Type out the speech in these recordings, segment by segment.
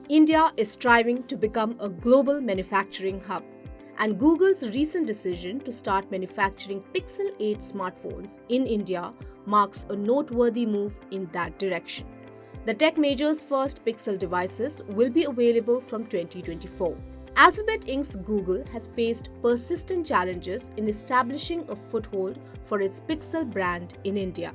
India is striving to become a global manufacturing hub, and Google's recent decision to start manufacturing Pixel 8 smartphones in India marks a noteworthy move in that direction. The tech major's first Pixel devices will be available from 2024. Alphabet Inc.'s Google has faced persistent challenges in establishing a foothold for its Pixel brand in India.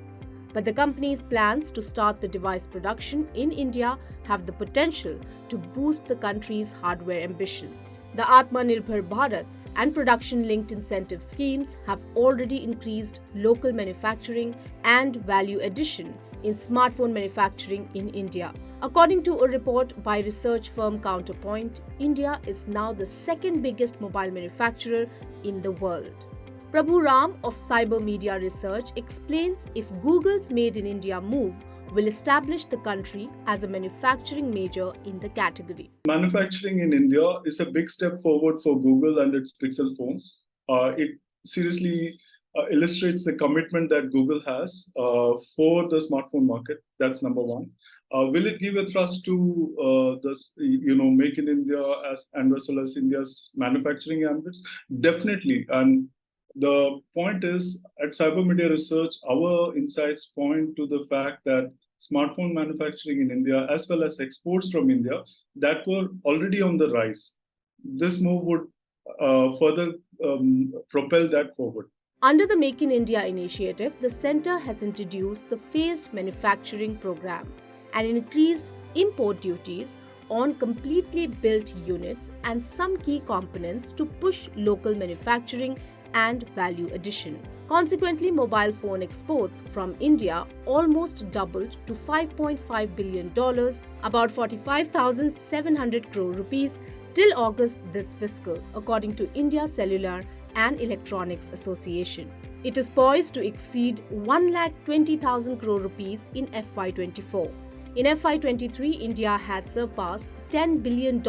But the company's plans to start the device production in India have the potential to boost the country's hardware ambitions. The Atmanirbhar Bharat and production-linked incentive schemes have already increased local manufacturing and value addition in smartphone manufacturing in India. According to a report by research firm Counterpoint, India is now the second biggest mobile manufacturer in the world. Prabhu Ram of Cyber Media Research explains if Google's Made in India move will establish the country as a manufacturing major in the category. Manufacturing in India is a big step forward for Google and its Pixel phones. It seriously illustrates the commitment that Google has for the smartphone market. That's number one. Will it give a thrust to Make in India as well as India's manufacturing ambits? Definitely. And the point is, at Cyber Media Research, our insights point to the fact that smartphone manufacturing in India, as well as exports from India, that were already on the rise. This move would further propel that forward. Under the Make in India initiative, the centre has introduced the phased manufacturing program and increased import duties on completely built units and some key components to push local manufacturing and value addition. Consequently, mobile phone exports from India almost doubled to $5.5 billion, about 45,700 crore rupees, till August this fiscal, according to India Cellular and Electronics Association. It is poised to exceed 1,20,000 crore rupees in FY24. In FY23, India had surpassed $10 billion,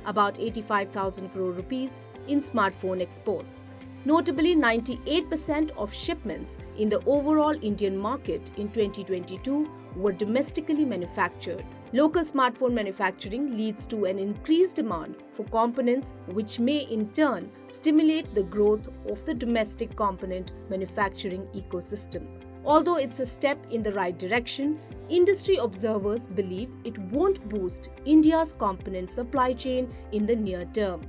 about 85,000 crore rupees, in smartphone exports. Notably, 98% of shipments in the overall Indian market in 2022 were domestically manufactured. Local smartphone manufacturing leads to an increased demand for components, which may in turn stimulate the growth of the domestic component manufacturing ecosystem. Although it's a step in the right direction, industry observers believe it won't boost India's component supply chain in the near term.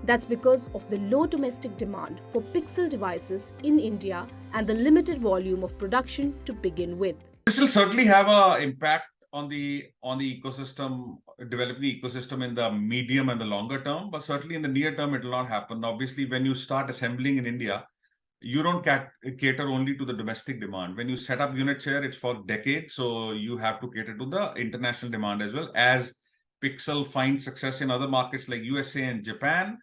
That's because of the low domestic demand for Pixel devices in India and the limited volume of production to begin with. This will certainly have an impact on the ecosystem, develop the ecosystem in the medium and the longer term, but certainly in the near term, it will not happen. Obviously, when you start assembling in India, you don't cater only to the domestic demand. When you set up units here, it's for decades, so you have to cater to the international demand as well. As Pixel finds success in other markets like USA and Japan,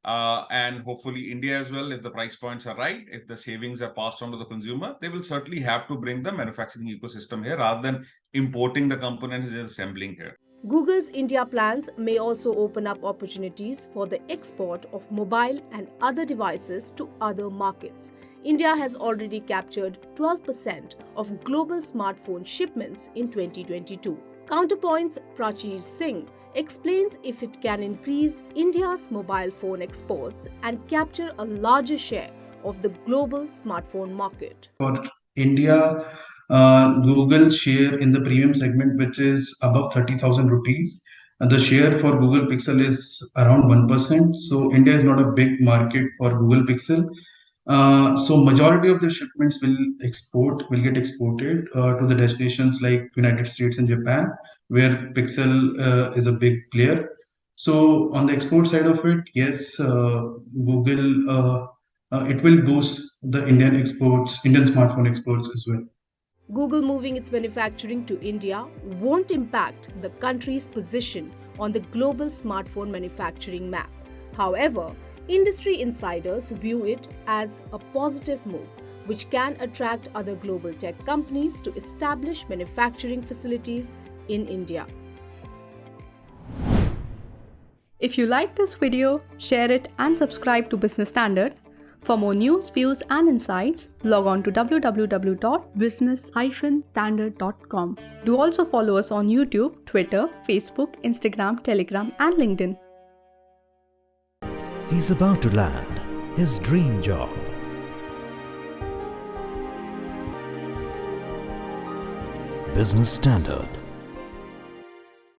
and hopefully India as well, if the price points are right, if the savings are passed on to the consumer, they will certainly have to bring the manufacturing ecosystem here rather than importing the components and assembling here. Google's India plans may also open up opportunities for the export of mobile and other devices to other markets. India has already captured 12% of global smartphone shipments in 2022. Counterpoint's Prachir Singh explains if it can increase India's mobile phone exports and capture a larger share of the global smartphone market. For India, Google's share in the premium segment, which is above 30,000 rupees, the share for Google Pixel is around 1%. So India is not a big market for Google Pixel. So majority of the shipments will get exported to the destinations like United States and Japan, where Pixel is a big player. So on the export side of it, yes, Google it will boost the Indian smartphone exports as well. Google moving its manufacturing to India won't impact the country's position on the global smartphone manufacturing map. However, industry insiders view it as a positive move, which can attract other global tech companies to establish manufacturing facilities in India. If you like this video, share it and subscribe to Business Standard. For more news, views, and insights, log on to www.business-standard.com. Do also follow us on YouTube, Twitter, Facebook, Instagram, Telegram, and LinkedIn. He's about to land his dream job. Business Standard.